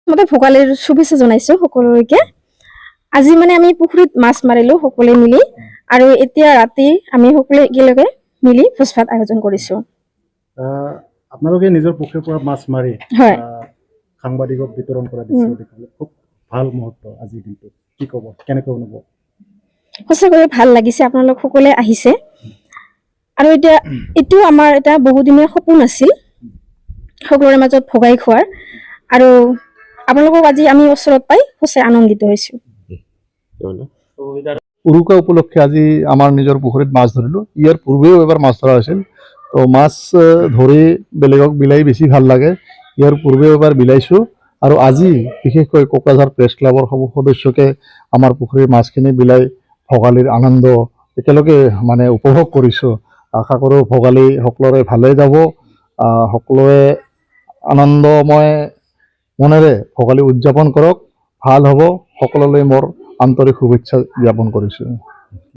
মতে ভোগালীৰ শুভেচ্ছা জনাইছো সকলোকে। আজি মানে আমি পুখুৰীত মাছ মাৰিলো সকলোৱে মিলি, আৰু এতিয়া ৰাতি আমি সকলোৱে একেলগে মিলি ভোজ ভাত আয়োজন কৰিছো। আপোনালোকে নিজৰ পুখুৰীৰ পৰা মাছ মাৰি সাংবাদিকক বিতৰণ কৰা দৃশ্য দেখিবলৈ খুব ভাল মুহূৰ্ত। আজিৰ দিনটো কি ক'ব, কেনেকৈ অনুভৱ? সঁচাকৈয়ে ভাল লাগিছে, আপোনালোক সকলোৱে আহিছে। আৰু এতিয়া এইটো আমাৰ এটা বহুদিনীয়া সপোন আছিল সকলোৰে মাজত ভগাই খোৱাৰ, আৰু আপোনালোকক আজি আমি ওচৰত পাই সঁচাই আনন্দিত হৈছো। উৰুকা উপলক্ষে আজি আমাৰ নিজৰ পুখুৰীত মাছ ধৰিলো। ইয়াৰ পূৰ্বেও এবাৰ মাছ ধৰা হৈছিল, তো মাছ ধৰি বেলেগক বিলাহি বেছি ভাল লাগে। ইয়াৰ পূৰ্বেও এবাৰ বিলাইছোঁ, আৰু আজি বিশেষকৈ কোকৰাঝাৰ প্ৰেছ ক্লাবৰ সমূহ সদস্যকে আমাৰ পুখুৰীৰ মাছখিনি বিলাই ভোগালীৰ আনন্দ একেলগে মানে উপভোগ কৰিছোঁ। আশা কৰোঁ ভোগালী সকলোৰে ভালে যাব, সকলোৱে আনন্দময় মনেৰে ভোগালী উদযাপন কৰক, ভাল হ'ব। সকলোলৈ মোৰ আন্তৰিক শুভেচ্ছা জ্ঞাপন কৰিছোঁ।